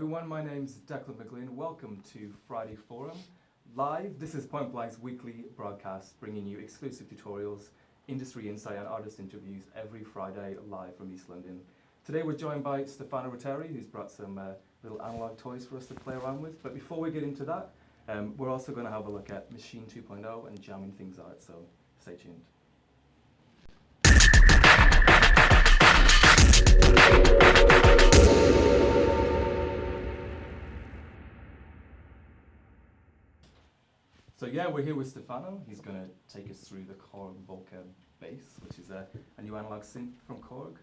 everyone, my name's Declan McLean. Welcome to Friday Forum Live. This is Point Blank's weekly broadcast, bringing you exclusive tutorials, industry insight and artist interviews every Friday live from East London. Today we're joined by Stefano Ritteri, who's brought some little analog toys for us to play around with. But before we get into that, we're also going to have a look at Machine 2.0 and jamming things out, so stay tuned. So yeah, we're here with Stefano. He's going to take us through the Korg Volca bass, which is a new analog synth from Korg.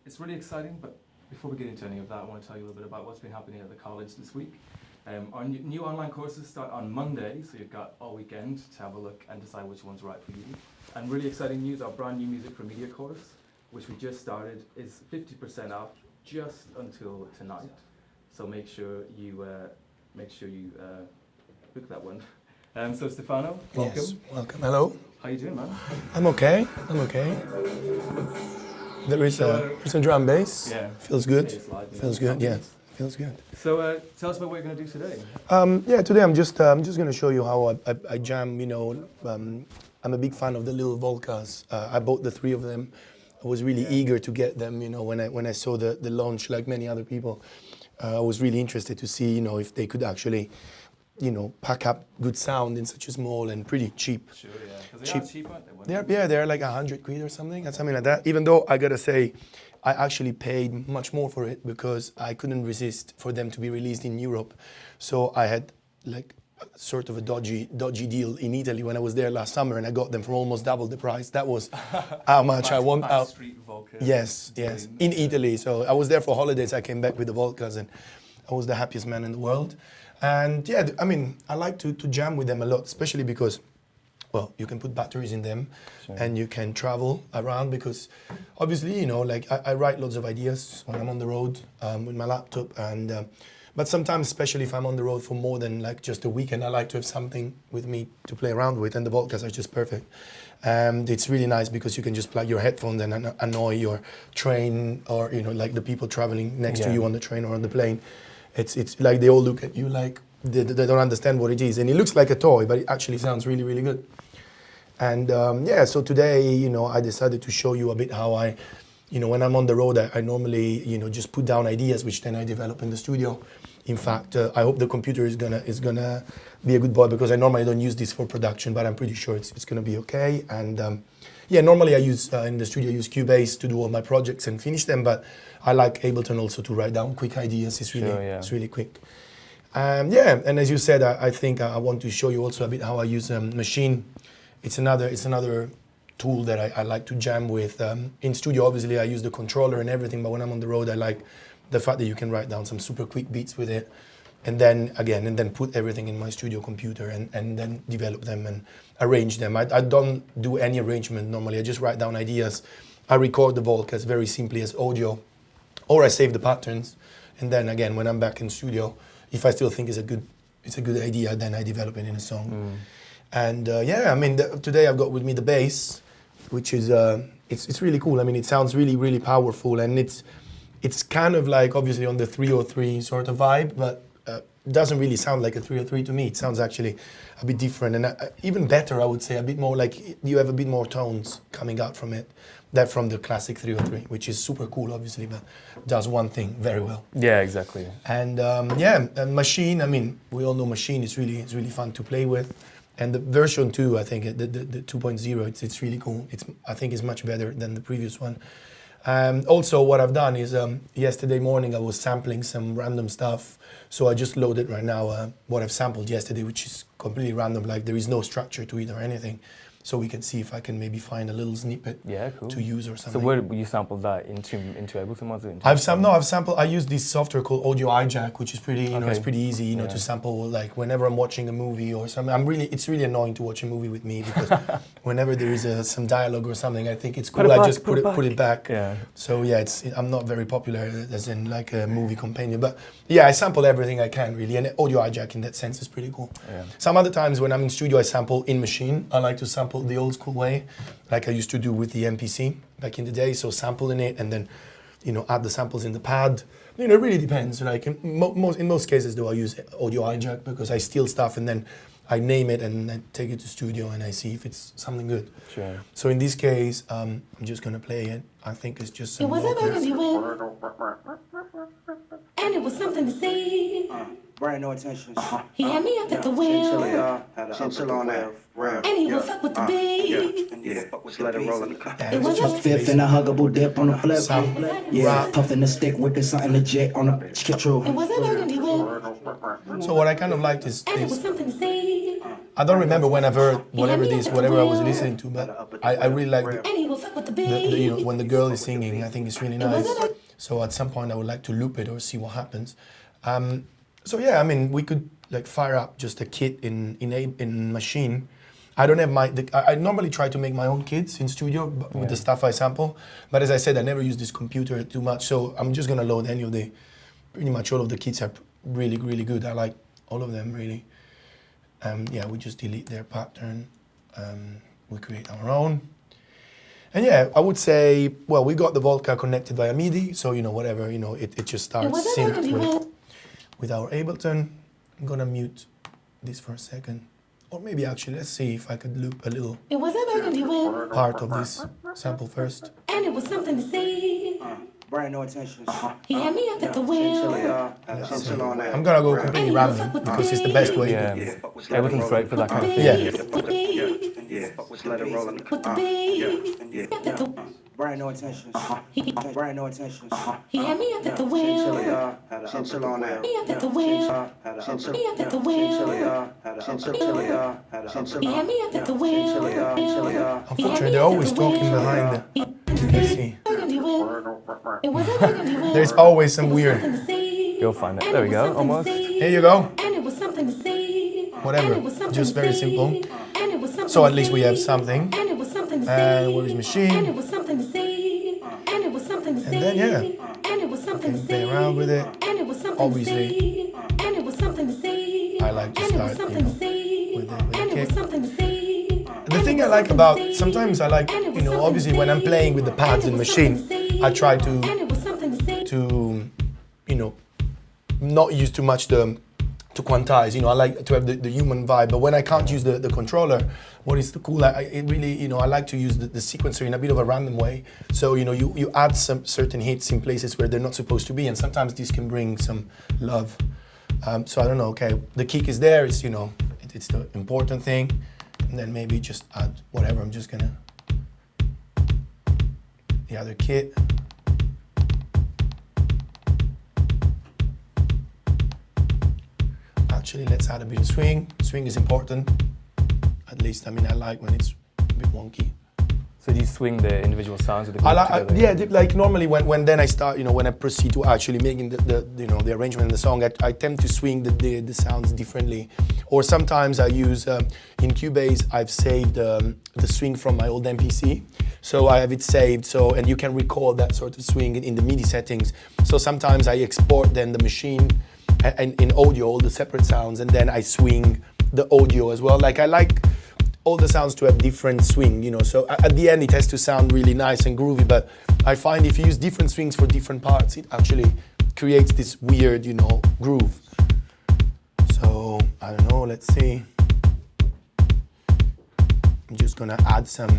It's really exciting, but before we get into any of that, I want to tell you a little bit about what's been happening at the college this week. Our new online courses start on Monday, so you've got all weekend to have a look and decide which one's right for you. And really exciting news, our brand new Music for Media course, which we just started, is 50% off just until tonight. So make sure you book that one. So Stefano, welcome. Yes, welcome. Hello. How you doing, man? I'm okay. There is some drum bass. Yeah. Feels good. Feels good. Yeah. Feels good. So tell us about what you're going to do today. Today I'm just going to show you how I jam. You know, I'm a big fan of the little Volcas. I bought the 3 of them. I was really eager to get them. You know, when I saw the launch, like many other people, I was really interested to see, you know, if they could actually, you know, pack up good sound in such a small and pretty cheap. Sure, yeah. Because they are cheap, aren't they? They're like 100 quid or something like that. Even though I gotta say, I actually paid much more for it because I couldn't resist for them to be released in Europe. So I had like sort of a dodgy deal in Italy when I was there last summer, and I got them for almost double the price. That was how much I want out. Street Volca. Yes, in Italy. So I was there for holidays. I came back with the Volcas, and I was the happiest man in the world. And yeah, I mean, I like to jam with them a lot, especially because, well, you can put batteries in them, and you can travel around because, obviously, you know, like I write lots of ideas when I'm on the road with my laptop, and but sometimes, especially if I'm on the road for more than like just a weekend, I like to have something with me to play around with, and the Volcas are just perfect. It's really nice because you can just plug your headphones and annoy your train, or, you know, like the people traveling next to you on the train or on the plane. It's like they all look at you like they don't understand what it is. And it looks like a toy, but it actually sounds really, really good. And so today, you know, I decided to show you a bit how I, you know, when I'm on the road, I normally, you know, just put down ideas, which then I develop in the studio. In fact, I hope the computer is gonna be a good boy, because I normally don't use this for production, but I'm pretty sure it's gonna be okay. And normally I use, in the studio, I use Cubase to do all my projects and finish them, but I like Ableton also to write down quick ideas. It's really quick. And as you said, I think I want to show you also a bit how I use Machine. It's another tool that I like to jam with. In studio, obviously, I use the controller and everything, but when I'm on the road, I like the fact that you can write down some super quick beats with it, and then put everything in my studio computer and then develop them and arrange them. I don't do any arrangement normally. I just write down ideas. I record the Volcas very simply as audio, or I save the patterns, and then again, when I'm back in studio, if I still think it's a good idea, then I develop it in a song. And I mean, today I've got with me the bass, which is it's really cool. I mean, it sounds really, really powerful, and it's kind of like obviously on the 303 sort of vibe, but it doesn't really sound like a 303 to me. It sounds actually a bit different, and even better, I would say, a bit more like you have a bit more tones coming out from it than from the classic 303, which is super cool, obviously, but does one thing very well. Yeah, exactly. And and Machine. I mean, we all know Machine is really fun to play with. And the version 2, I think, the 2.0, it's really cool. I think it's much better than the previous one. Also, what I've done is yesterday morning I was sampling some random stuff. So I just loaded right now what I've sampled yesterday, which is completely random. Like there is no structure to it or anything. So we can see if I can maybe find a little snippet to use or something. So where did you sample that into Ableton? Was it? I've sampled. I use this software called Audio Hijack, which is pretty, you know, it's pretty easy, you know, to sample. Like whenever I'm watching a movie or something, it's really annoying to watch a movie with me because whenever there is some dialogue or something, I think it's cool. I just put it back. Yeah. So I'm not very popular as in like a movie companion, but I sample everything I can really, and Audio Hijack in that sense is pretty cool. Yeah. Some other times when I'm in studio, I sample in Machine. I like to sample the old school way, like I used to do with the MPC back in the day. So sampling it and then add the samples in the pad. It really depends. Like in most cases, though, I use audio hijack because I steal stuff and then I name it and I take it to studio and I see if it's something good. Sure. So in this case, I'm just gonna play it. I think it's just some It was a vocals. baby will, and it was something to say. Brand no attention. He had me up at the wheel, Chinchilla on that. and he would fuck with the bass. Just let it roll in the car. Yeah, It it's was just a Fifth and a huggable dip on the flip. some Yeah, rap. puffing the stick, whipping something legit on the control. It was a burgundy will, So what I kind of liked is and it was something to say. I don't remember when I've heard whatever I was listening to, but I really like And he would fuck with the the bass. when the girl is singing. I think it's really nice. So at some point I would like to loop it or see what happens. So yeah, I mean we could like fire up just a kit in Machine. I don't have I normally try to make my own kits in studio with the stuff I sample, but as I said, I never use this computer too much, so I'm just gonna load pretty much all of the kits are really, really good. I like all of them really. Yeah, we just delete their pattern. We create our own. And yeah, I would say, well, we got the Volca connected via MIDI, so whatever, it just It starts was a synced burgundy will, with our Ableton. I'm gonna mute this for a second. Or maybe actually, let's see if I could loop a little it was a burgundy will, part of this sample first. and it was something to say. Brand no attention. He had me up at the wheel, Chinchilla on that. I'm gonna go completely random because it's the best way. Yeah. Ableton's great for that kind of thing. Yeah. Just let it roll in the car. with the bass. Up at the, Brand no attention. Brand no attention. he had me up at the wheel, Chinchilla on that. me up at the wheel, me up at the wheel. He had me up at the wheel. Unfortunately, they're always talking behind the. Let's see. Burgundy will, it was a burgundy will. There's always some weird. Something to say. You'll find it. And There we was go, something to almost. say. Here you go. And it was something to say. Whatever. And it was something Just to very say. simple. And it was something So to at least we have say. something. And it was something to And say. where is Machine? And it was something to say. And it was something to say. And then, yeah. And it was something to can say. play around with it. And it was something Obviously. to say. And it was something to say. I like to And it was start, something to say. with the And it was kick. something to say. The thing I like about, sometimes I like, obviously when I'm playing with the pads and Machine, I try to, not use too much to quantize. I like to have the human vibe, but when I can't use the controller, what is the cool, it really, I like to use the sequencer in a bit of a random way. So, you add some certain hits in places where they're not supposed to be, and sometimes this can bring some love. So I don't know, okay, the kick is there, it's, it's the important thing, and then maybe just add whatever, I'm just gonna, the other kit. Actually, let's add a bit of swing. Swing is important. At least, I like when it's a bit wonky. So do you swing the individual sounds of the group together? Yeah, like normally when then I start, when I proceed to actually making the arrangement of the song, I tend to swing the sounds differently. Or sometimes I use, in Cubase, I've saved the swing from my old MPC. So I have it saved, and you can record that sort of swing in the MIDI settings. So sometimes I export then the machine and in audio, all the separate sounds, and then I swing the audio as well. Like I like all the sounds to have different swing, so at the end it has to sound really nice and groovy, but I find if you use different swings for different parts, it actually creates this weird, groove. So, I don't know, let's see. I'm just gonna add some.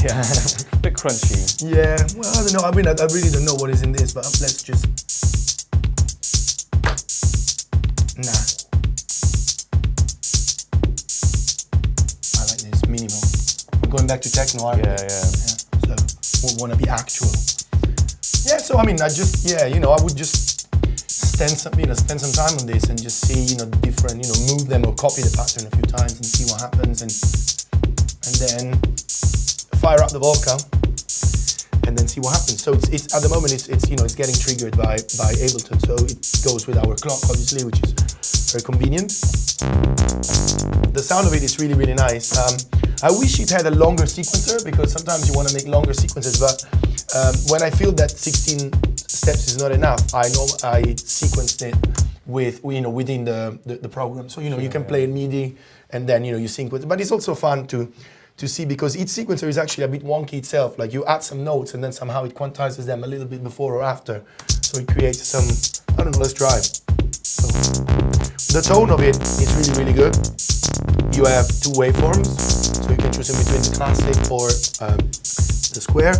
Yeah, a bit crunchy. Yeah, well, I don't know. I really don't know what is in this, but let's just. Nah. I like this minimal. We're going back to techno, aren't we? Yeah. So we want to be actual. Yeah, so I would just spend some time on this and just see, different, move them or copy the pattern a few times and see what happens, and then fire up the Volca, and then see what happens. So it's at the moment it's it's getting triggered by Ableton. So it goes with our clock, obviously, which is very convenient. The sound of it is really, really nice. I wish it had a longer sequencer, because sometimes you want to make longer sequences, but when I feel that 16 steps is not enough, I know I sequenced it with within the program. So you can play in MIDI and then you sequence. But it's also fun to see, because each sequencer is actually a bit wonky itself. Like you add some notes and then somehow it quantizes them a little bit before or after. So it creates some, I don't know, let's try. So the tone of it is really, really good. You have two waveforms, so you can choose in between the classic or the square.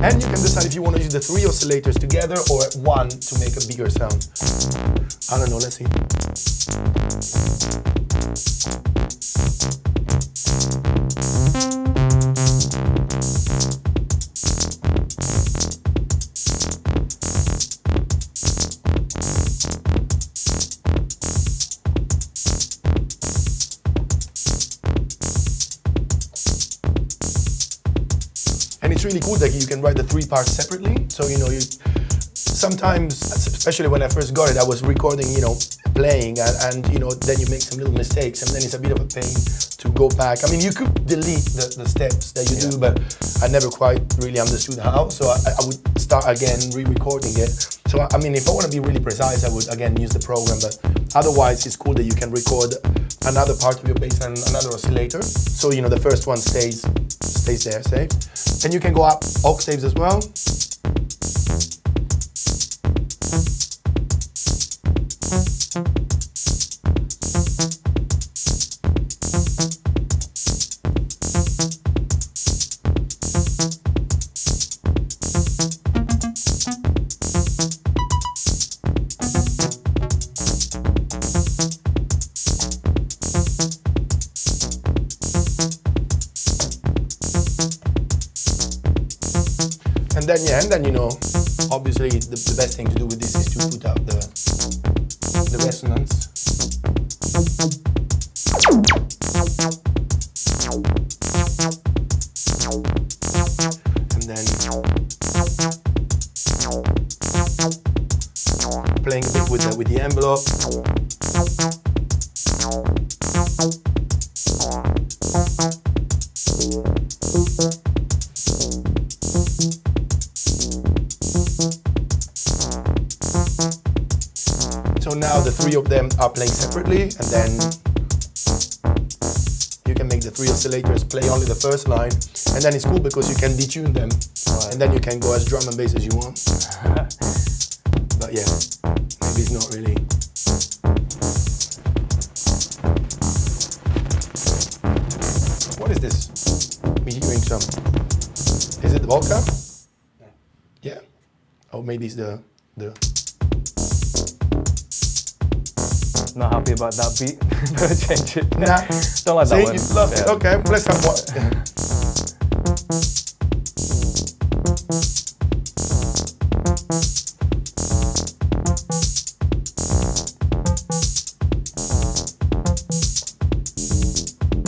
And you can decide if you want to use the 3 oscillators together or one to make a bigger sound. I don't know, let's see. And it's really cool that you can write the 3 parts separately. So you sometimes, especially when I first got it, I was recording, playing, and then you make some little mistakes, and then it's a bit of a pain to go back. I mean, you could delete the steps that you do, but I never quite really understood how. So I would start again re-recording it. So I mean, if I want to be really precise, I would again use the program. But otherwise, it's cool that you can record another part of your bass and another oscillator. So the first one stays there, say. And you can go up octaves as well. And then obviously the best thing to do with this is to put out the resonance. And then playing a bit with the envelope. So now the 3 of them are playing separately, and then you can make the 3 oscillators play only the first line, and then it's cool because you can detune them, and then you can go as drum and bass as you want. But yeah, maybe it's not really. What is this? We're hearing some. Is it the Volca? Yeah. Oh, maybe it's the. Not happy about that beat. Better change it. Nah. Don't like that one. You love it. Okay, let's have what.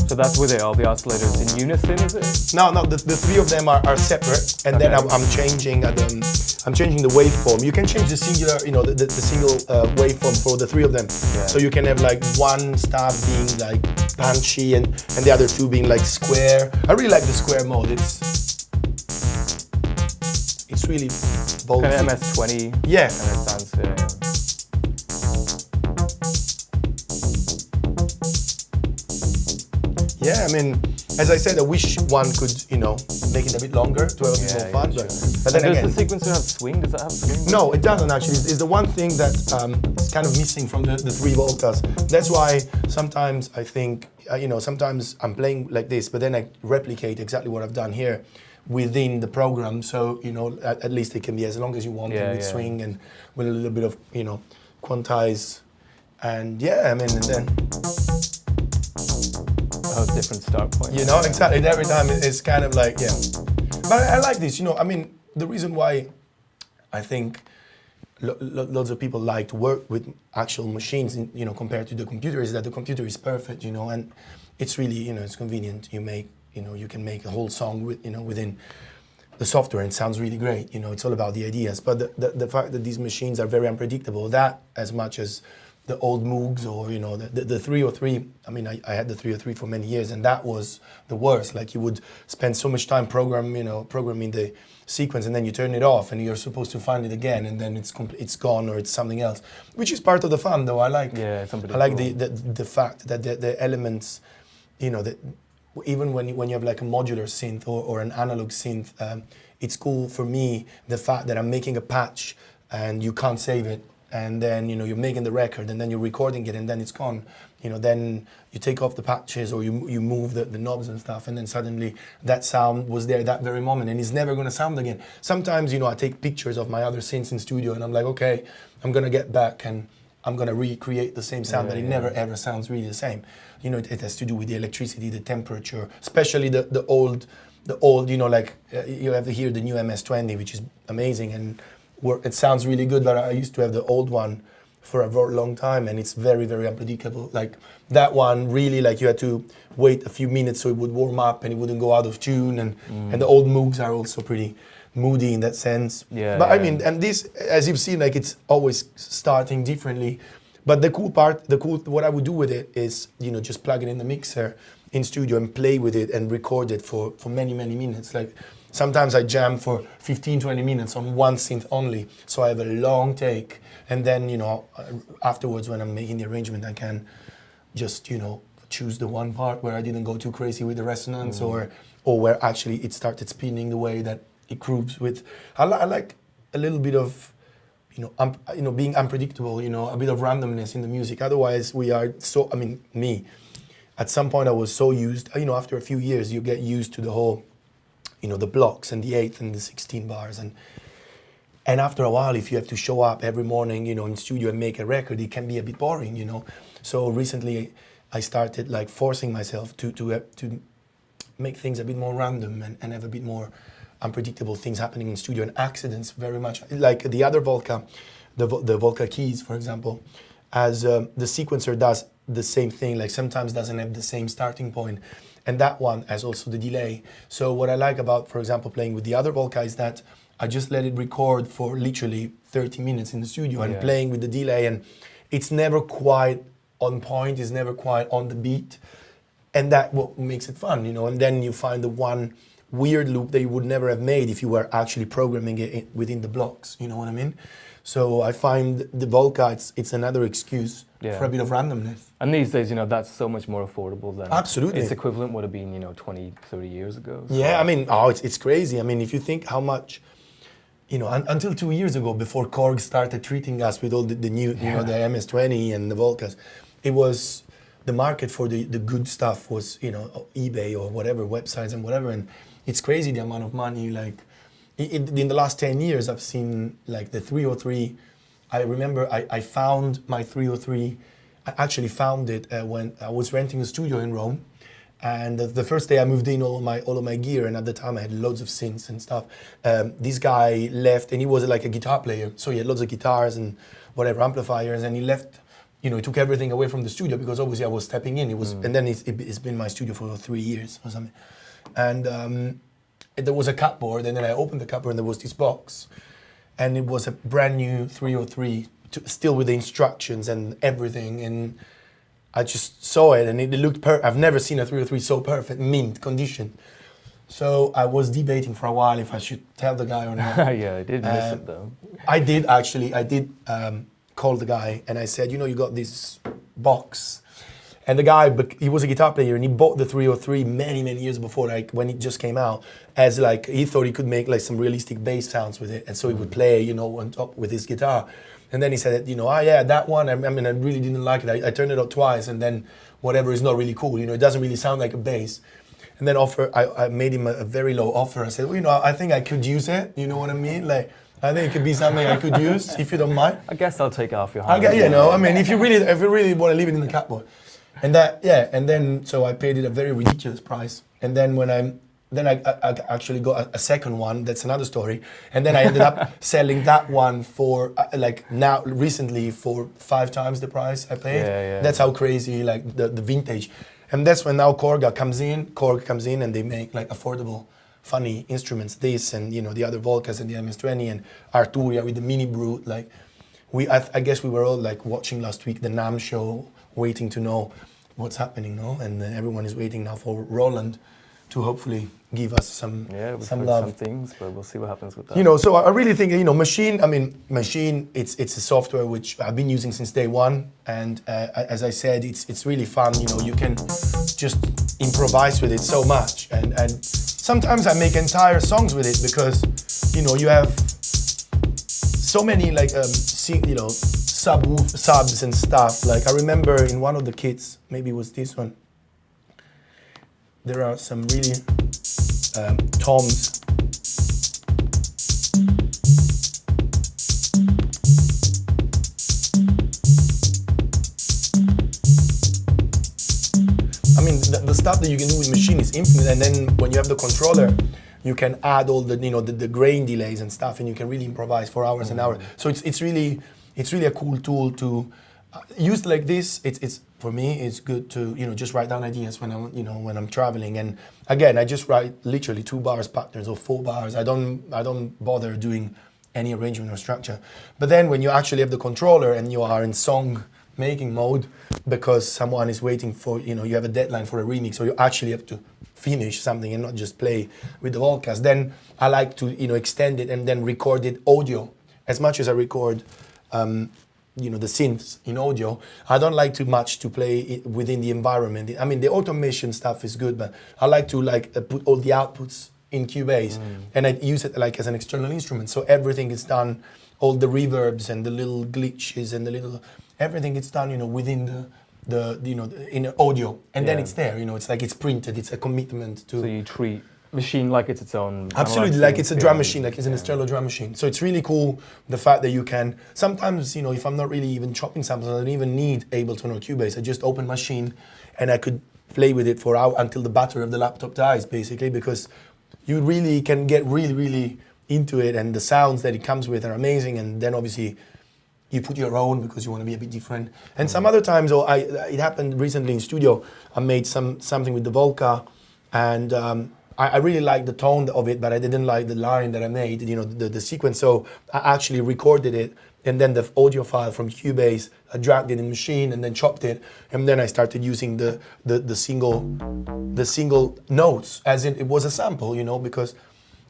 So that's with it, all the oscillators in unison, is it? No, the 3 of them are separate, and then I'm changing the waveform. You can change the singular, the single waveform for the 3 of them. Yeah. So you can have like one stop being like punchy and the other 2 being like square. I really like the square mode. It's really bold. Kind of MS-20. Yeah. Kind of sounds. Yeah, I mean, as I said, I wish one could, make it a bit longer to have a bit more fun. But then again, does the sequencer have swing? Does that have swing? No, it doesn't actually. It's the one thing that is kind of missing from the 3 Volcas. That's why sometimes I think, sometimes I'm playing like this, but then I replicate exactly what I've done here within the program. So, at least it can be as long as you want with swing and with a little bit of, quantize. And yeah, I mean, and then. Different start point. Exactly. Every time it's kind of like, yeah. But I like this, I mean, the reason why I think lots of people like to work with actual machines, compared to the computer, is that the computer is perfect, and it's really, it's convenient. You can make a whole song within the software, and it sounds really great. It's all about the ideas. But the fact that these machines are very unpredictable, that as much as the old Moogs or the 303. I mean, I had the 303 for many years, and that was the worst. Like, you would spend so much time programming the sequence, and then you turn it off, and you're supposed to find it again, and then it's gone or it's something else, which is part of the fun, though. I like the fact that the elements, that even when you have like a modular synth or an analog synth, it's cool for me, the fact that I'm making a patch and you can't save it, and then you're making the record, and then you're recording it, and then it's gone. Then you take off the patches, or you move the knobs and stuff, and then suddenly that sound was there that very moment, and it's never going to sound again. Sometimes I take pictures of my other synths in studio, and I'm like, okay, I'm going to get back and I'm going to recreate the same sound, but it never ever sounds really the same. It has to do with the electricity, the temperature, especially the old, like you have to hear the new MS-20, which is amazing, and it sounds really good, but I used to have the old one for a very long time, and it's very, very unpredictable. Like, that one, really, like, you had to wait a few minutes so it would warm up and it wouldn't go out of tune, and the old Moogs are also pretty moody in that sense. But I mean, and this, as you've seen, like, it's always starting differently. But what I would do with it is, just plug it in the mixer in studio and play with it and record it for many, many minutes. Like, sometimes I jam for 15, 20 minutes on one synth only, so I have a long take. And then, afterwards, when I'm making the arrangement, I can just, choose the one part where I didn't go too crazy with the resonance, or where actually it started spinning the way that it grooves with. I like a little bit of, being unpredictable, a bit of randomness in the music. Otherwise, me, at some point I was so used, after a few years, you get used to the whole, the blocks and the 8th and the 16 bars. And after a while, if you have to show up every morning, in studio and make a record, it can be a bit boring, So recently I started like forcing myself to make things a bit more random and have a bit more unpredictable things happening in studio, and accidents very much. Like the other Volca, the Volca keys, for example, as the sequencer does the same thing, like sometimes doesn't have the same starting point. And that one has also the delay. So what I like about, for example, playing with the other Volca is that I just let it record for literally 30 minutes in the studio and playing with the delay, and it's never quite on point, it's never quite on the beat. And that what makes it fun, and then you find the one weird loop that you would never have made if you were actually programming it within the blocks, you know what I mean? So I find the Volca, it's another excuse for a bit of randomness. And these days, that's so much more affordable than absolutely its equivalent would have been, 20, 30 years ago. So. Yeah, I mean, it's crazy. I mean, if you think how much, until 2 years ago, before Korg started treating us with all the new, the MS-20 and the Volcas, it was, the market for the good stuff was, eBay or whatever, websites and whatever, and it's crazy the amount of money, like, in the last 10 years, I've seen like the 303. I remember I found my 303. I actually found it when I was renting a studio in Rome, and the first day I moved in all of my gear, and at the time I had loads of synths and stuff. This guy left, and he was like a guitar player, so he had loads of guitars and whatever amplifiers, and he left. He took everything away from the studio because obviously I was stepping in. And then it's been my studio for 3 years or something, and. There was a cupboard, and then I opened the cupboard, and there was this box, and it was a brand new 303, still with the instructions and everything, and I just saw it, and it looked I've never seen a 303 so perfect, mint condition. So I was debating for a while if I should tell the guy or not. Yeah, I did miss it though. I did call the guy, and I said, you got this box. And the guy, he was a guitar player, and he bought the 303 many, many years before, like when it just came out, as like, he thought he could make like some realistic bass sounds with it. And so he would play, on top with his guitar. And then he said, that one, I mean, I really didn't like it. I turned it up twice, and then whatever is not really cool, it doesn't really sound like a bass. And then I made him a very low offer. I said, I think I could use it, you know what I mean? Like, I think it could be something I could use, if you don't mind. I guess I'll take it off your hands. I mean, if you really want to leave it in the cupboard. And then so I paid it a very ridiculous price. And then when I actually got a second one. That's another story. And then I ended up selling that one for now recently for 5 times the price I paid. Yeah. That's how crazy the vintage. And that's when now Korg comes in and they make like affordable, funny instruments. This and the other Volcas and the MS-20 and Arturia with the Mini Brute. Like I guess we were all like watching last week the NAMM show, waiting to know what's happening, no? And everyone is waiting now for Roland to hopefully give us some We've some heard love. some things, but we'll see what happens with that. So I really think Machine. It's a software which I've been using since day one, and as I said, it's really fun. You can just improvise with it so much, and sometimes I make entire songs with it because you have so many subs and stuff. Like I remember in one of the kits, maybe it was this one. There are some really toms. I mean, the stuff that you can do with Machine is infinite, and then when you have the controller, you can add all the grain delays and stuff, and you can really improvise for hours and hours. So it's really a cool tool to use like this. It's for me, it's good to just write down ideas when I'm traveling. And again, I just write literally 2 bars patterns or 4 bars. I don't bother doing any arrangement or structure. But then when you actually have the controller and you are in song making mode because someone is waiting for you have a deadline for a remix, or you actually have to finish something and not just play with the Volcas, then I like to extend it and then record it audio. As much as I record the synths in audio, I don't like too much to play it within the environment. I mean, the automation stuff is good, but I like to put all the outputs in Cubase, and I use it as an external instrument. So everything is done, all the reverbs and the little glitches and everything is done, within in audio, and then it's there. It's like it's printed. It's a commitment to. So you treat Machine like it's its own. Absolutely, like it's a drum machine, like it's an external drum machine. So it's really cool the fact that you can sometimes, if I'm not really even chopping samples, I don't even need Ableton or Cubase. I just open Machine, and I could play with it for hours until the battery of the laptop dies, basically, because you really can get really, really into it, and the sounds that it comes with are amazing. And then obviously you put your own because you want to be a bit different. And some other times, it happened recently in studio. I made something with the Volca, and I really liked the tone of it, but I didn't like the line that I made, the sequence. So I actually recorded it, and then the audio file from Cubase, I dragged it in Machine and then chopped it, and then I started using the single notes as in it was a sample, because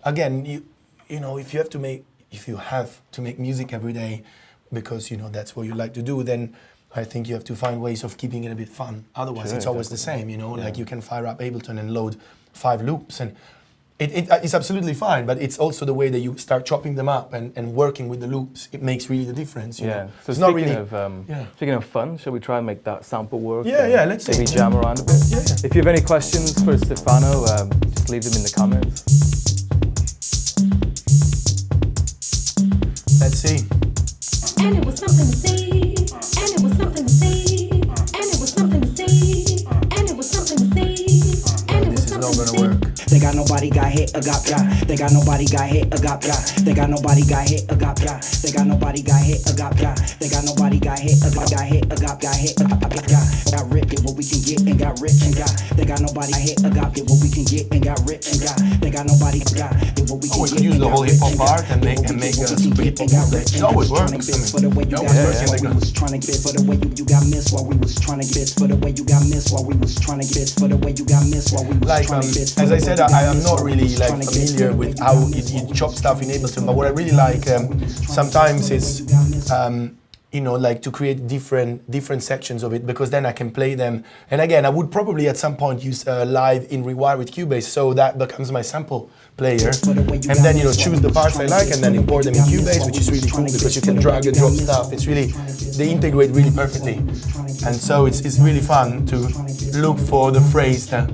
again, if you have to make music every day because that's what you like to do, then I think you have to find ways of keeping it a bit fun. Otherwise, it's always the same, like you can fire up Ableton and load 5 loops, and it's absolutely fine, but it's also the way that you start chopping them up and working with the loops. It makes really the difference. You know? So it's speaking not really, of speaking of fun, shall we try and make that sample work? Yeah, let's see. Maybe jam around a bit. Yeah. If you have any questions for Stefano, just leave them in the comments. Let's see. And it was something to say. And it was something to say. And it was something to say. And it was something to say. And it was This is not something to gonna say. work. They got nobody got hit, I got ya. They got nobody got hit, I got ya. They got nobody got hit, I got ya. They got nobody got hit, I got ya. They got nobody got hit, I got hit, I got hit, I got rich, get what we can get and got rich and got. They got nobody hit, I got get what we can get and got rich and got. They got nobody got get what we can we get. could use the whole hip hop part and make a hip hop. It always works. For the way you got missed while we was trying to get for the way you got missed while we was trying to get for the way you got missed while we was trying to get for the way you got missed while we was trying to get. As I said, I am not really familiar with how you chop stuff in Ableton, but what I really like sometimes is to create different sections of it, because then I can play them. And again, I would probably at some point use live in Rewire with Cubase, so that becomes my sample player. And then choose the parts I like and then import them in Cubase, which is really cool because you can drag and drop stuff. It's really, they integrate really perfectly. And so it's really fun to look for the phrase that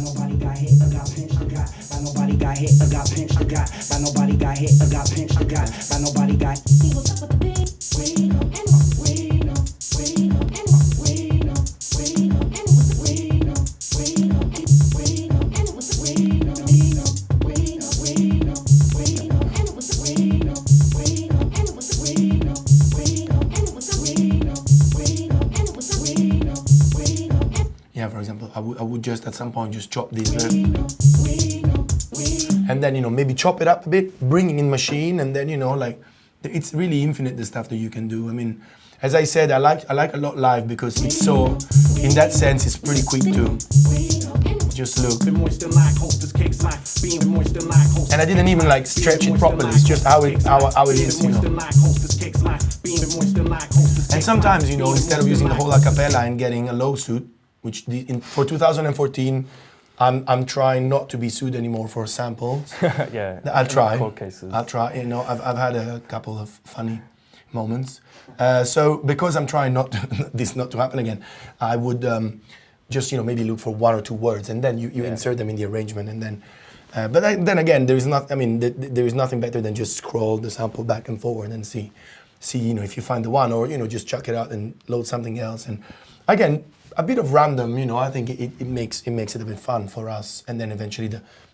Nobody got hit, I got pinched, I got. Nobody got hit, I got pinched, I got. Nobody got hit, I got pinched, I got. Nobody got. He was up with the big Reno, and it was Reno, Reno, and it was Reno, Reno, and it was Reno, Reno, and Reno, and it was Reno. example, I would just at some point just chop this and then, you know, maybe chop it up a bit, bring it in machine, and then, you know, like, it's really infinite, the stuff that you can do. I mean, as I said, I like a lot live because it's so, in that sense, it's pretty quick to just look. And I didn't even like stretch it properly. It's just how it is, you know. And sometimes, you know, instead of using the whole a cappella and getting a low suit, which for 2014, I'm trying not to be sued anymore for samples. Yeah. I'll try. Court cases. I'll try. You know, I've had a couple of funny moments. So because I'm trying this not to happen again, I would just, you know, maybe look for one or two words, and then you insert them in the arrangement, and then. But then again, there is not. I mean, there is nothing better than just scroll the sample back and forward and see, you know, if you find the one, or, you know, just chuck it out and load something else. And again, a bit of random, you know, I think it makes it a bit fun for us, and then eventually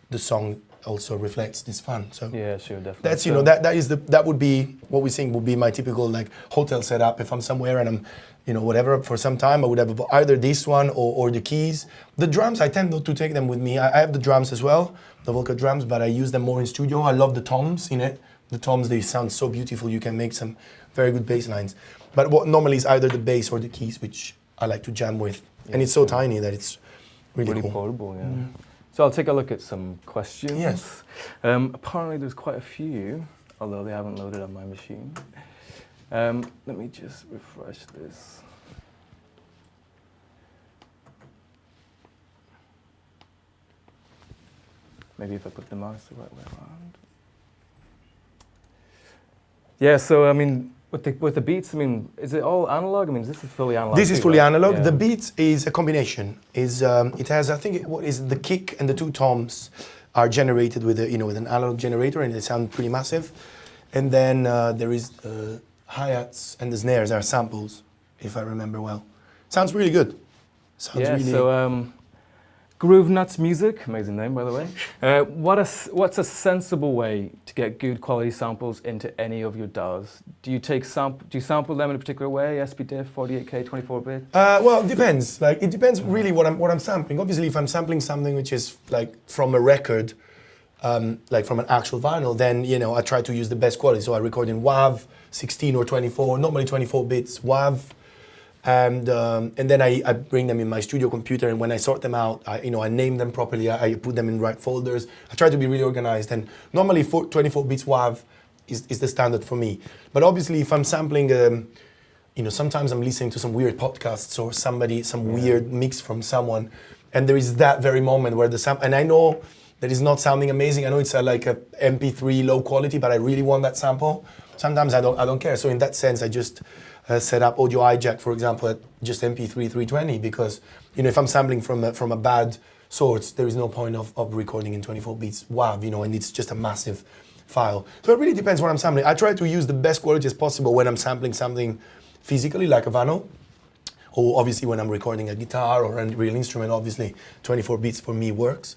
the song also reflects this fun. So yeah, sure, definitely. that's, you know, that would be what we think would be my typical like hotel setup. If I'm somewhere and I'm, you know, whatever, for some time, I would have either this one or the keys. The drums, I tend not to take them with me. I have the drums as well, the vocal drums, but I use them more in studio. I love the toms in it. The toms, they sound so beautiful. You can make some very good bass lines. But what normally is either the bass or the keys, which I like to jam with. Yeah, and it's so tiny that it's really cool. portable, yeah. So I'll take a look at some questions. Yes. Apparently there's quite a few, although they haven't loaded on my machine. Let me just refresh this. Maybe if I put the mouse the right way around. Yeah, so I mean, with the beats, I mean, is it all analog? I mean, this is fully analog. This is too, fully right? analog. Yeah. The beat is a combination. It has, I think, what is the kick and the two toms are generated with a, you know, with an analog generator, and they sound pretty massive. And then there is hi-hats and the snares are samples, if I remember well. Sounds really good. Sounds Yeah. really. So Groove Nuts Music, amazing name by the way. What's a sensible way to get good quality samples into any of your DAWs? Do you sample them in a particular way? SPDIF, 48K, 24-bit? Well, it depends. Like, it depends really what I'm sampling. Obviously, if I'm sampling something which is like from a record, like from an actual vinyl, then, you know, I try to use the best quality. So I record in WAV, 16 or 24, normally 24 bits WAV. And then I bring them in my studio computer, and when I sort them out, I name them properly. I put them in right folders. I try to be really organized, and normally 24 bits WAV is the standard for me. But obviously, if I'm sampling, sometimes I'm listening to some weird podcasts or some weird mix from someone, and there is that very moment where the sample, and I know that it's not sounding amazing. I know it's like a MP3 low quality, but I really want that sample. Sometimes I don't care. So in that sense, I just set up audio hijack, for example, at just MP3 320, because, you know, if I'm sampling from a bad source, there is no point of recording in 24 beats WAV, you know, and it's just a massive file. So it really depends what I'm sampling. I try to use the best quality as possible when I'm sampling something physically, like a vinyl, or obviously when I'm recording a guitar or a real instrument, obviously 24 beats for me works.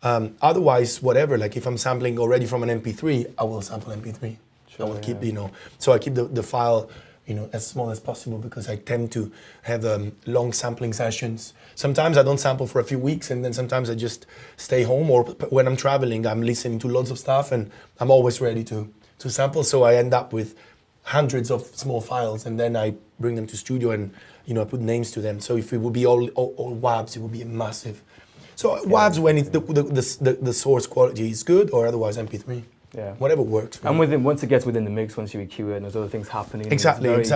Otherwise, whatever, like if I'm sampling already from an MP3, I will sample MP3. Sure, I will keep, you know, so I keep the file, you know, as small as possible, because I tend to have long sampling sessions. Sometimes I don't sample for a few weeks, and then sometimes I just stay home, or when I'm traveling, I'm listening to loads of stuff, and I'm always ready to sample. So I end up with hundreds of small files, and then I bring them to studio, and, you know, I put names to them. So if it would be all WAVs, it would be massive. So WAVs when it's the source quality is good, or otherwise MP3. Yeah. Whatever works. Really. And once it gets within the mix, once you EQ it and there's other things happening, Exactly. It's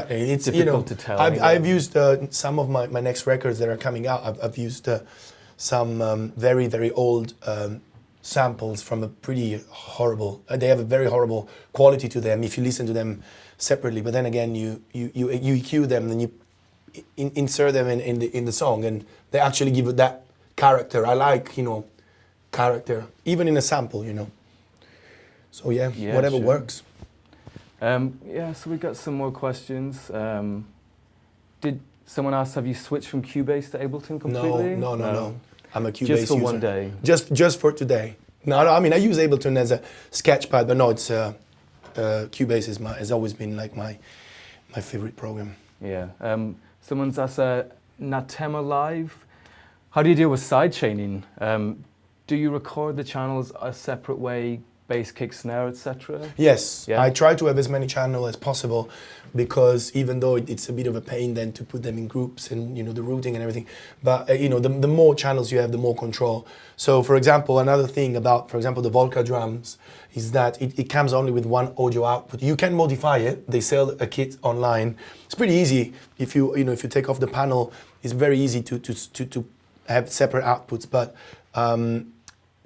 difficult, you know, to tell. I've used some of my next records that are coming out. I've used some very, very old samples from a pretty horrible. They have a very horrible quality to them if you listen to them separately. But then again, you EQ them and you insert them in the song, and they actually give it that character. I like, you know, character even in a sample, you know. So yeah, whatever works. So we got some more questions. Did someone ask, have you switched from Cubase to Ableton completely? No. I'm a Cubase just for user. one day. Just for today. No, I mean, I use Ableton as a sketchpad, but no, it's Cubase has always been like my favorite program. Yeah. Someone's asked, Natema Live. How do you deal with side chaining? Do you record the channels a separate way, bass, kick, snare, etc.? Yes, Yeah. I try to have as many channels as possible because even though it's a bit of a pain then to put them in groups and the routing and everything, but the more channels you have, the more control. So for example, another thing about, for example, the Volca drums is that it comes only with one audio output. You can modify it. They sell a kit online. It's pretty easy if you take off the panel. It's very easy to have separate outputs, but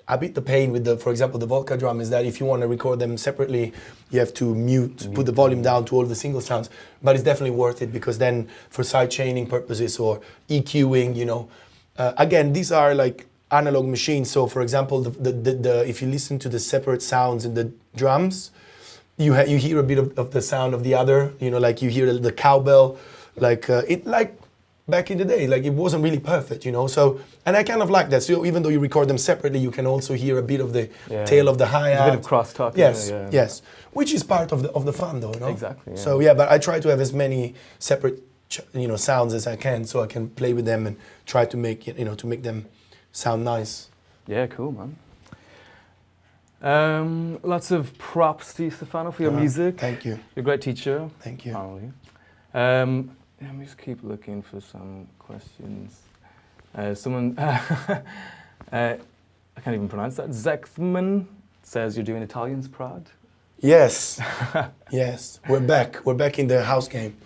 a bit the pain with for example, the Volca drum is that if you want to record them separately, you have to put the volume down to all the single sounds. But it's definitely worth it because then for side chaining purposes or EQing, again, these are like analog machines. So for example, if you listen to the separate sounds in the drums, you hear a bit of the sound of the other. Like you hear the cowbell, like back in the day, like it wasn't really perfect, So, and I kind of like that. So even though you record them separately, you can also hear a bit of the tail of the hi-hat. A bit of crosstalk. Yes, yes. Which is part of the fun, though, Exactly. Yeah. So yeah, but I try to have as many separate, sounds as I can, so I can play with them and try to make to make them sound nice. Yeah, cool, man. Lots of props to you, Stefano, for your music. Thank you. You're a great teacher. Thank you. Apparently. Let me just keep looking for some questions. Someone, I can't even pronounce that. Zekman says you're doing Italians proud. Yes, yes. We're back. We're back in the house game.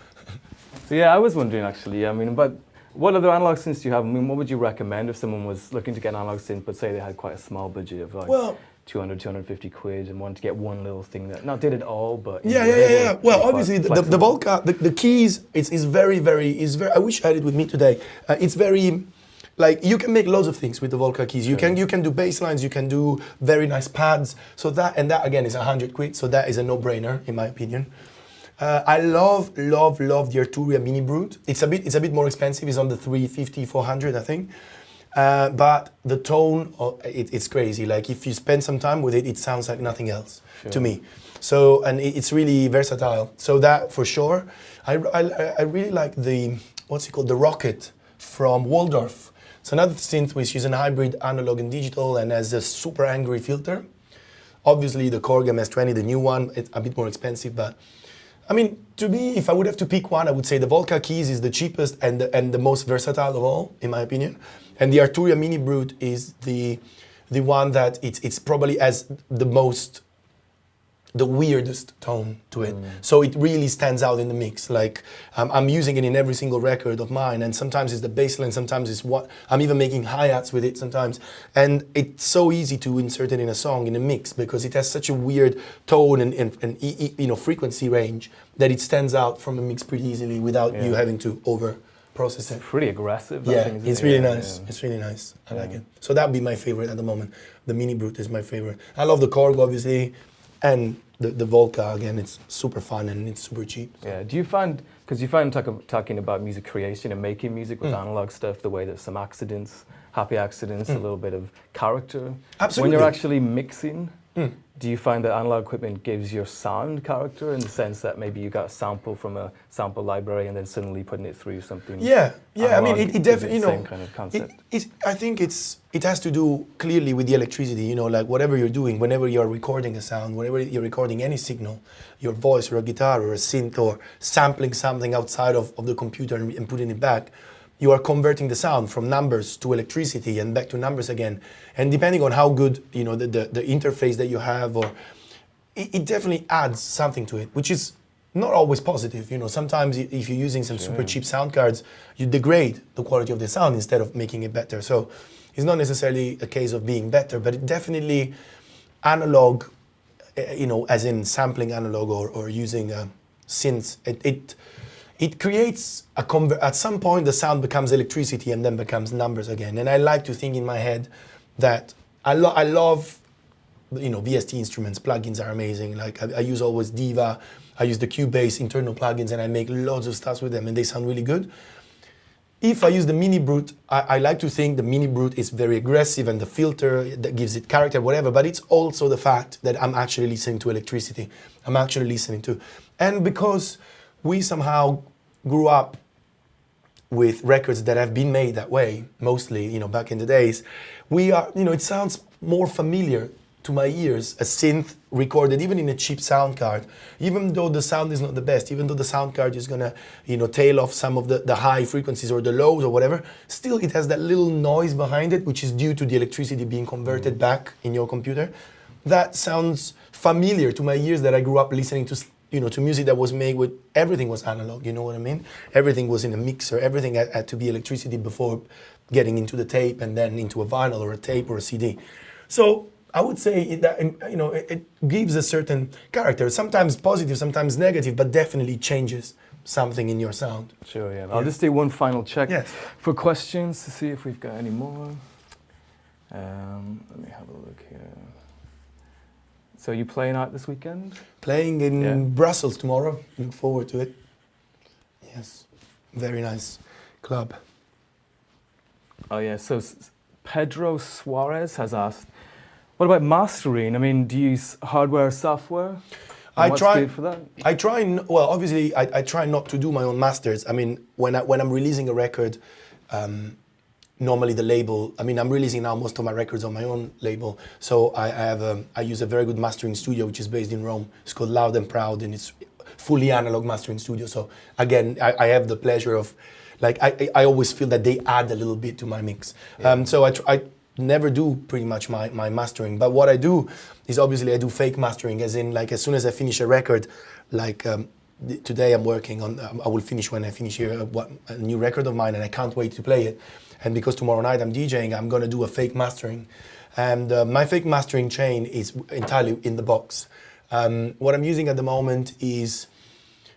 So yeah, I was wondering actually. But what other analog synths do you have? What would you recommend if someone was looking to get an analog synth, but say they had quite a small budget of like 200, 250 quid and wanted to get one little thing that not did it all, but yeah. Well, obviously the Volca, the keys is very. I wish I had it with me today. It's very, like you can make loads of things with the Volca keys. You can do bass lines. You can do very nice pads. So that again is 100 quid. So that is a no-brainer in my opinion. I love the Arturia Mini Brute. It's a bit more expensive. It's on the 350, 400, I think. But the tone, it's crazy. Like if you spend some time with it, it sounds like nothing else to me. So, and it's really versatile. So that for sure. I really like the Rocket from Waldorf. It's another synth which is a hybrid analog and digital and has a super angry filter. Obviously the Korg MS-20, the new one, it's a bit more expensive, but I mean, to me, if I would have to pick one, I would say the Volca keys is the cheapest and the most versatile of all, in my opinion. And the Arturia Mini Brute is the one that it's probably has the weirdest tone to it. So it really stands out in the mix. Like I'm using it in every single record of mine, and sometimes it's the bass line, sometimes it's what I'm even making hi-hats with it sometimes. And it's so easy to insert it in a song, in a mix, because it has such a weird tone and frequency range that it stands out from a mix pretty easily without you having to over process it. Pretty aggressive. Yeah, it's really nice. It's really nice. I like it. So that'd be my favorite at the moment. The Mini Brute is my favorite. I love the Korg, obviously, and the Volca, again, it's super fun and it's super cheap. So. Yeah, do you find, because you find talking about music creation and making music with analog stuff, the way that some accidents, happy accidents, a little bit of character. Absolutely. When you're actually mixing, do you find that analog equipment gives your sound character in the sense that maybe you got a sample from a sample library and then suddenly putting it through something? Yeah. I mean, it definitely, same kind of concept. I think it has to do clearly with the electricity, like whatever you're doing, whenever you're recording a sound, whenever you're recording any signal, your voice or a guitar or a synth or sampling something outside of the computer and putting it back, you are converting the sound from numbers to electricity and back to numbers again. And depending on how good, the interface that you have, or it definitely adds something to it, which is not always positive. Sometimes if you're using some super cheap sound cards, you degrade the quality of the sound instead of making it better. So it's not necessarily a case of being better, but it definitely analog, as in sampling analog or using synths, it creates at some point the sound becomes electricity and then becomes numbers again. And I like to think in my head that I love, VST instruments, plugins are amazing. Like I use always Diva, I use the Cubase internal plugins and I make loads of stuff with them and they sound really good. If I use the Mini Brute, I like to think the Mini Brute is very aggressive and the filter that gives it character, whatever, but it's also the fact that I'm actually listening to electricity. I'm actually listening to, and because we somehow grew up with records that have been made that way, mostly, back in the days, we are, it sounds more familiar to my ears, a synth recorded even in a cheap sound card, even though the sound is not the best, even though the sound card is gonna, tail off some of the high frequencies or the lows or whatever, still it has that little noise behind it, which is due to the electricity being converted back in your computer. That sounds familiar to my ears, that I grew up listening to, to music that was made with, everything was analog, you know what I mean? Everything was in a mixer, everything had to be electricity before getting into the tape and then into a vinyl or a tape or a CD. So I would say that, it gives a certain character, sometimes positive, sometimes negative, but definitely changes something in your sound. Sure, yeah. I'll just do one final check for questions to see if we've got any more. Let me have a look here. So you playing out this weekend? Playing in Brussels tomorrow. Look forward to it. Yes, very nice club. Oh yeah, so Pedro Suarez has asked, what about mastering? I mean, do you use hardware or software? I try good for that? I try. Well, obviously, I try not to do my own masters. I mean, when I'm releasing a record, normally the label. I mean, I'm releasing now most of my records on my own label. So I use a very good mastering studio which is based in Rome. It's called Loud and Proud, and it's fully analog mastering studio. So again, I have the pleasure of, like, I always feel that they add a little bit to my mix. Yeah. So I never do pretty much my mastering, but what I do is obviously I do fake mastering, as in, like, as soon as I finish a record, like today I'm working on, I will finish when I finish here a new record of mine, and I can't wait to play it. And because tomorrow night I'm DJing, I'm gonna do a fake mastering, and my fake mastering chain is entirely in the box. What I'm using at the moment is,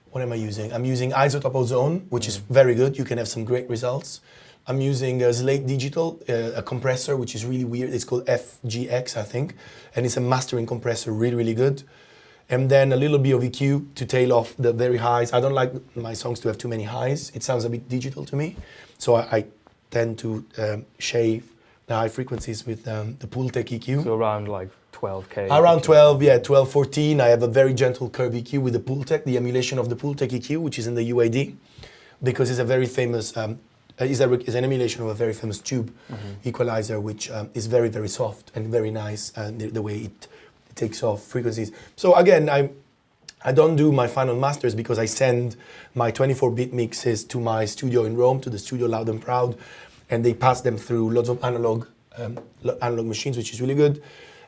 what am I using? I'm using Isotope Ozone, which is very good. You can have some great results. I'm using Slate Digital, a compressor, which is really weird. It's called FGX, I think. And it's a mastering compressor, really, really good. And then a little bit of EQ to tail off the very highs. I don't like my songs to have too many highs. It sounds a bit digital to me. So I tend to shave the high frequencies with the Pultec EQ. So around like 12K? Around 12, 12, 14. I have a very gentle curve EQ with the Pultec, the emulation of the Pultec EQ, which is in the UAD, because it's a very famous, is an emulation of a very famous tube equalizer, which is very, very soft and very nice, the way it takes off frequencies. So again, I don't do my final masters because I send my 24-bit mixes to my studio in Rome, to the studio Loud and Proud, and they pass them through lots of analog machines, which is really good.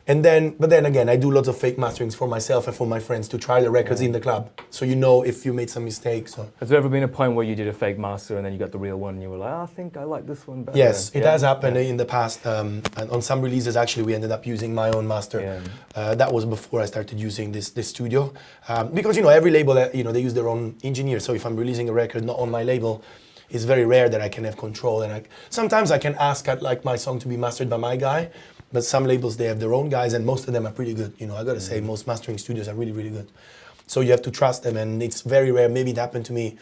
But then again, I do lots of fake masterings for myself and for my friends to try the records in the club. So you know if you made some mistakes. Or... Has there ever been a point where you did a fake master and then you got the real one and you were like, I think I like this one better? Yes, it has happened in the past. And on some releases, actually, we ended up using my own master. Yeah. That was before I started using this studio. Because, every label, they use their own engineer. So if I'm releasing a record not on my label, it's very rare that I can have control. And sometimes I can ask my song to be mastered by my guy. But some labels, they have their own guys, and most of them are pretty good. I gotta say, most mastering studios are really, really good. So you have to trust them, and it's very rare. Maybe it happened to me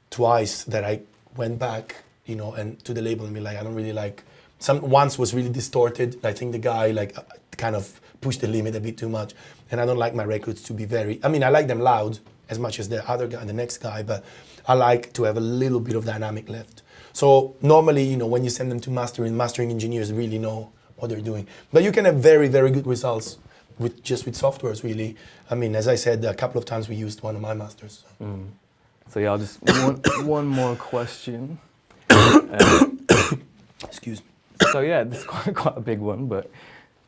twice that I went back, and to the label and be like, I don't really like. Once was really distorted. I think the guy kind of pushed the limit a bit too much, and I don't like my records to be very. I mean, I like them loud as much as the other guy, the next guy, but I like to have a little bit of dynamic left. So normally, when you send them to mastering engineers really know what they're doing. But you can have very, very good results with softwares, really. I mean, as I said, a couple of times we used one of my masters. So yeah, I'll just one more question. Excuse me. So yeah, this is quite a big one, but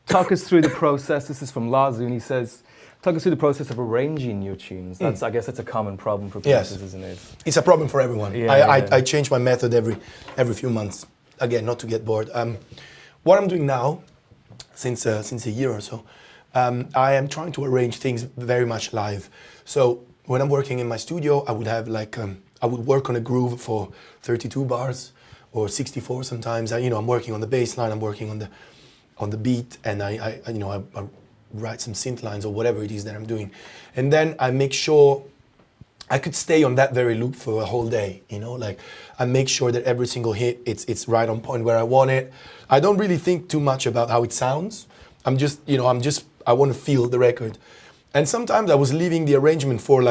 talk us through the process. This is from Lazu, and he says, talk us through the process of arranging your tunes. I guess that's a common problem for producers, isn't it? It's a problem for everyone. I change my method every few months. Again, not to get bored. What I'm doing now, since a year or so, I am trying to arrange things very much live. So when I'm working in my studio, I would have I would work on a groove for 32 bars or 64 sometimes. I'm working on the bass line, I'm working on the beat, and I write some synth lines or whatever it is that I'm doing, and then I make sure I could stay on that very loop for a whole day, I make sure that every single hit, it's right on point where I want it. I don't really think too much about how it sounds. I want to feel the record. And sometimes I was leaving the arrangement for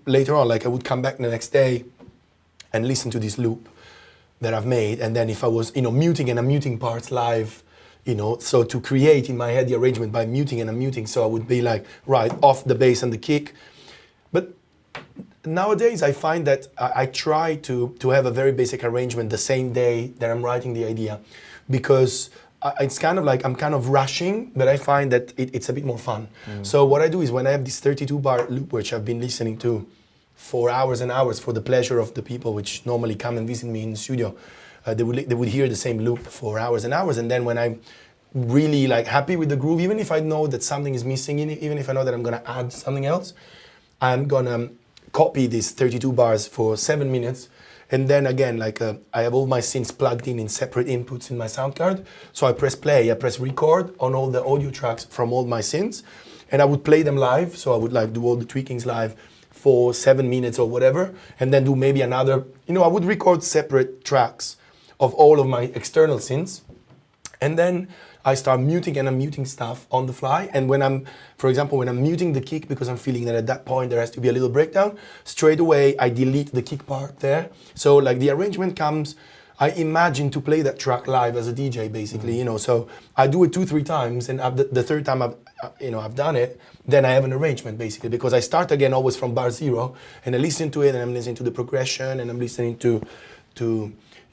later on, I would come back the next day and listen to this loop. that I've made, and then if I was, muting and unmuting parts live, so to create in my head the arrangement by muting and unmuting, so I would be like, right, off the bass and the kick. But nowadays I find that I try to have a very basic arrangement the same day that I'm writing the idea, because it's kind of like I'm kind of rushing, but I find that it's a bit more fun. So what I do is when I have this 32 bar loop, which I've been listening to for hours and hours for the pleasure of the people which normally come and visit me in the studio, they would hear the same loop for hours and hours. And then when I'm really like happy with the groove, even if I know that something is missing in it, even if I know that I'm gonna add something else, I'm gonna copy these 32 bars for 7 minutes. And then again, I have all my synths plugged in separate inputs in my sound card. So I press play, I press record on all the audio tracks from all my synths, and I would play them live. So I would do all the tweakings live for 7 minutes or whatever, and then do maybe another, I would record separate tracks of all of my external synths. And then I start muting and unmuting stuff on the fly. And for example, when I'm muting the kick, because I'm feeling that at that point there has to be a little breakdown, straight away I delete the kick part there. So the arrangement comes, I imagine to play that track live as a DJ basically, so I do it 2-3 times, and the third time I've done it, then I have an arrangement basically, because I start again always from bar 0, and I listen to it, and I'm listening to the progression, and I'm listening to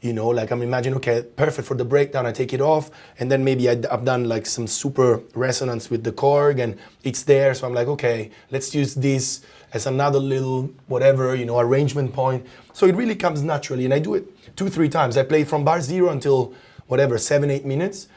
I'm imagining, okay, perfect for the breakdown, I take it off, and then maybe I've done some super resonance with the Korg, and it's there, so I'm like, okay, let's use this as another little whatever, arrangement point. So it really comes naturally, and I do it 2-3 times. I play from bar 0 until whatever, 7-8 minutes,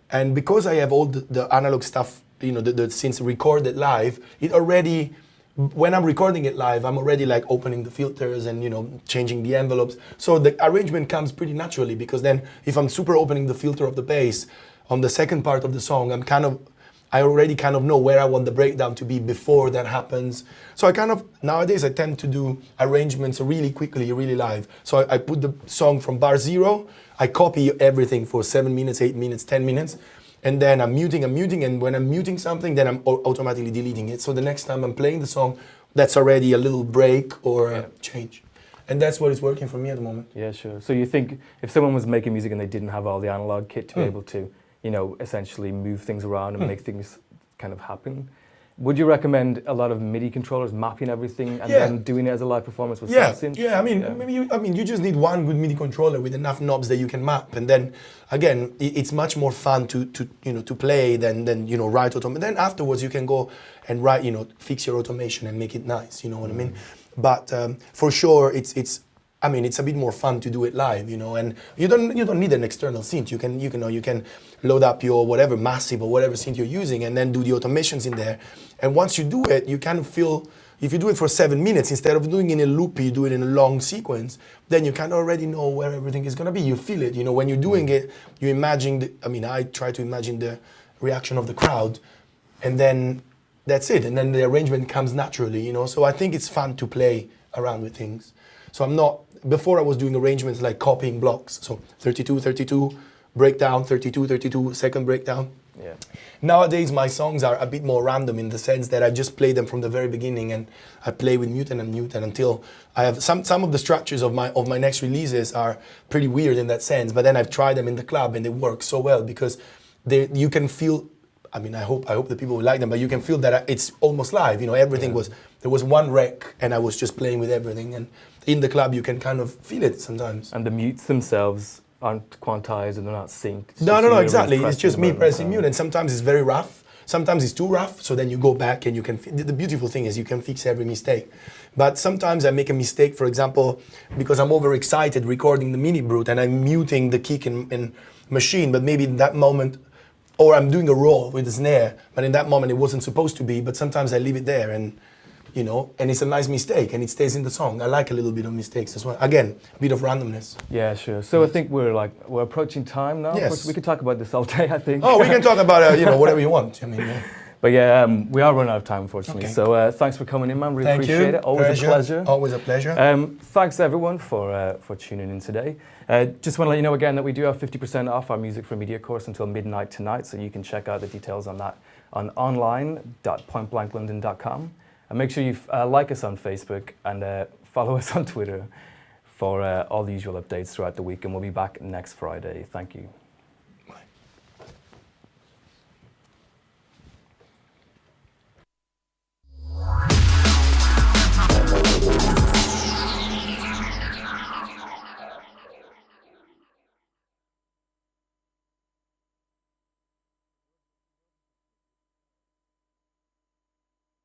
and because I have all the analog stuff, the synths recorded live, it already, when I'm recording it live, I'm already opening the filters and changing the envelopes. So the arrangement comes pretty naturally, because then if I'm super opening the filter of the bass on the second part of the song, I already kind of know where I want the breakdown to be before that happens. So nowadays I tend to do arrangements really quickly, really live. So I put the song from bar 0, I copy everything for 7 minutes, 8 minutes, 10 minutes, and then I'm muting, and when I'm muting something, then I'm automatically deleting it. So the next time I'm playing the song, that's already a little break or a change. And that's what is working for me at the moment. Yeah, sure. So you think if someone was making music and they didn't have all the analog kit to be able to, essentially move things around and make things kind of happen, would you recommend a lot of MIDI controllers mapping everything and then doing it as a live performance with synth? Yeah. Maybe you just need one good MIDI controller with enough knobs that you can map, and then again, it's much more fun to play than write automation. Then afterwards you can go and write, fix your automation and make it nice. You know what I mean? But for sure, it's a bit more fun to do it live, and you don't need an external synth. You can load up your whatever massive or whatever synth you're using, and then do the automations in there. And once you do it, you kind of feel, if you do it for 7 minutes, instead of doing it in a loop, you do it in a long sequence, then you kind of already know where everything is gonna be. You feel it, when you're doing it, you imagine, I try to imagine the reaction of the crowd, and then that's it. And then the arrangement comes naturally, So I think it's fun to play around with things. So before I was doing arrangements like copying blocks. So 32, 32, breakdown, 32, 32, second breakdown. Yeah. Nowadays, my songs are a bit more random in the sense that I just play them from the very beginning, and I play with mute and unmute, and until I have some of the structures of my next releases are pretty weird in that sense. But then I've tried them in the club, and they work so well because you can feel. I hope the people will like them, but you can feel that it's almost live. Everything there was one rec, and I was just playing with everything. And in the club, you can kind of feel it sometimes. And the mutes themselves aren't quantized and they're not synced. No, exactly. It's just me pressing mute, and sometimes it's very rough. Sometimes it's too rough, so then you go back and you can. The beautiful thing is you can fix every mistake. But sometimes I make a mistake, for example, because I'm overexcited recording the mini brute, and I'm muting the kick in machine, but maybe in that moment. Or I'm doing a roll with a snare, but in that moment it wasn't supposed to be, but sometimes I leave it there, and and it's a nice mistake, and it stays in the song. I like a little bit of mistakes as well. Again, a bit of randomness. Yeah, sure. So I think we're approaching time now. Yes. We could talk about this all day, I think. Oh, we can talk about whatever you want. But yeah, we are running out of time, unfortunately. Okay. So thanks for coming in, man. Really Thank appreciate you. it. Always a pleasure. Always a pleasure. Thanks everyone for tuning in today. Just want to let you know again that we do have 50% off our Music for Media course until midnight tonight, so you can check out the details on that on online.pointblanklondon.com. And make sure you like us on Facebook and follow us on Twitter for all the usual updates throughout the week, and we'll be back next Friday. Thank you.